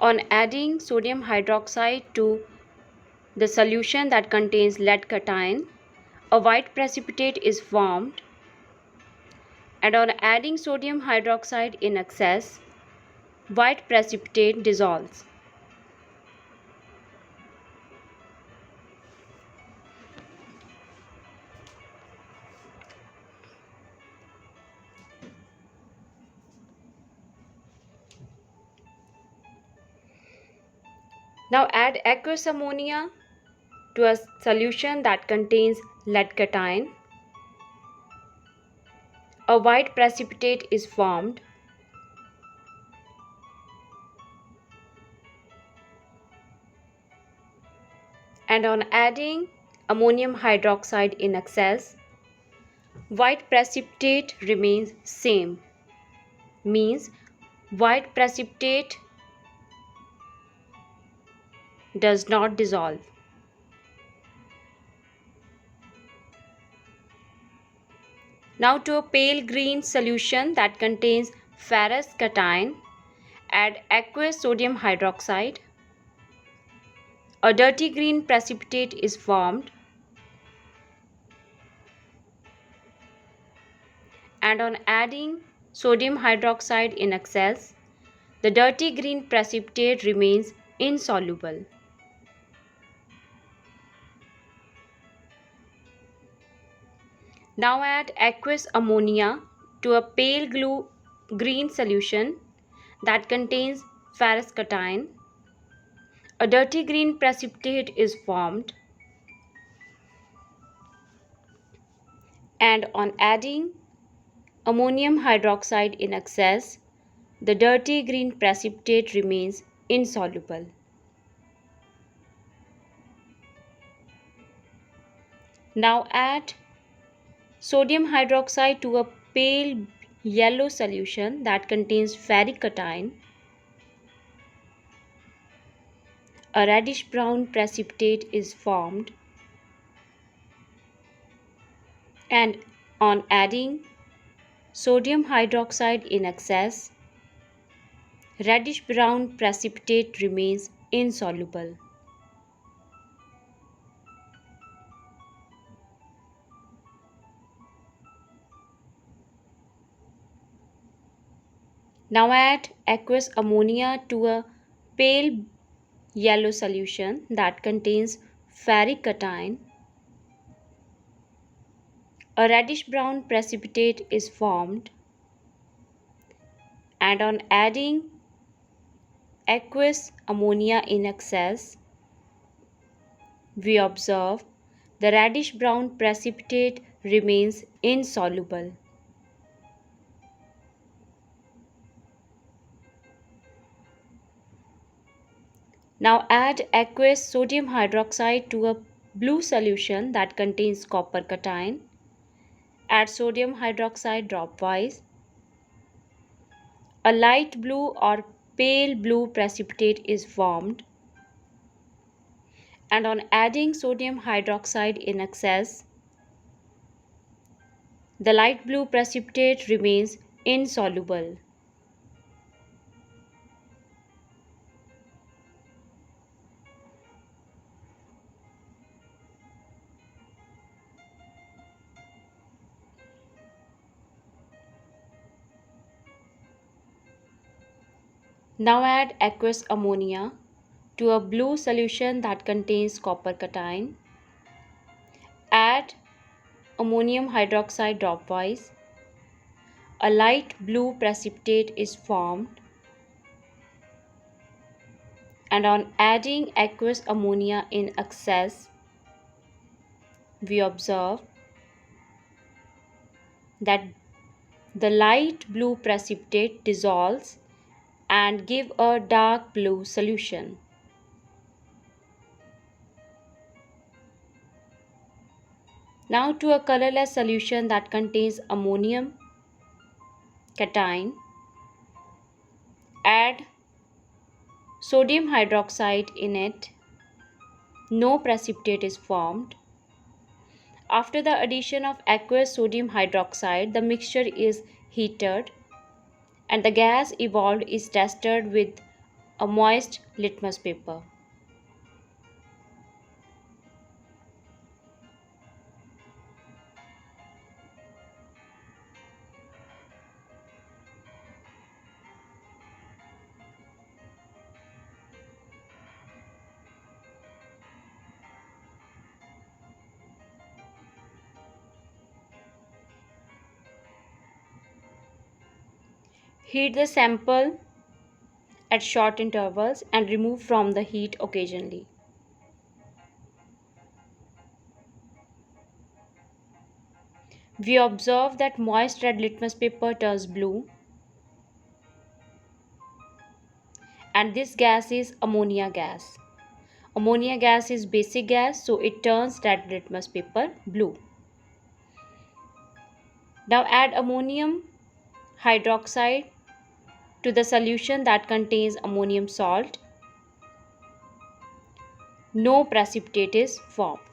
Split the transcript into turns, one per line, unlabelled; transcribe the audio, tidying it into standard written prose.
On adding sodium hydroxide to the solution that contains lead cation, a white precipitate is formed, and on adding sodium hydroxide in excess, white precipitate dissolves. Now add aqueous ammonia to a solution that contains lead cation. A white precipitate is formed, and on adding ammonium hydroxide in excess, white precipitate remains same, means white precipitate does not dissolve. Now to a pale green solution that contains ferrous cation, add aqueous sodium hydroxide. A dirty green precipitate is formed, and on adding sodium hydroxide in excess, the dirty green precipitate remains insoluble. Now add aqueous ammonia to a pale green solution that contains ferrous cation. A dirty green precipitate is formed, and on adding ammonium hydroxide in excess, the dirty green precipitate remains insoluble. Now add sodium hydroxide to a pale yellow solution that contains ferric cation. A reddish brown precipitate is formed, and on adding sodium hydroxide in excess, reddish brown precipitate remains insoluble. Now add aqueous ammonia to a pale yellow solution that contains ferric cation. A reddish brown precipitate is formed, and on adding aqueous ammonia in excess, we observe the reddish brown precipitate remains insoluble. Now add aqueous sodium hydroxide to a blue solution that contains copper cation. Add sodium hydroxide dropwise. A light blue or pale blue precipitate is formed, and on adding sodium hydroxide in excess, the light blue precipitate remains insoluble. Now add aqueous ammonia to a blue solution that contains copper cation. Add ammonium hydroxide dropwise. A light blue precipitate is formed, and on adding aqueous ammonia in excess, we observe that the light blue precipitate dissolves and give a dark blue solution. Now to a colorless solution that contains ammonium cation, add sodium hydroxide in it. No precipitate is formed. After the addition of aqueous sodium hydroxide, the mixture is heated and the gas evolved is tested with a moist litmus paper. Heat the sample at short intervals and remove from the heat occasionally. We observe that moist red litmus paper turns blue, and this gas is ammonia gas. Ammonia gas is basic gas, so it turns red litmus paper blue. Now add ammonium hydroxide to the solution that contains ammonium salt. No precipitate is formed.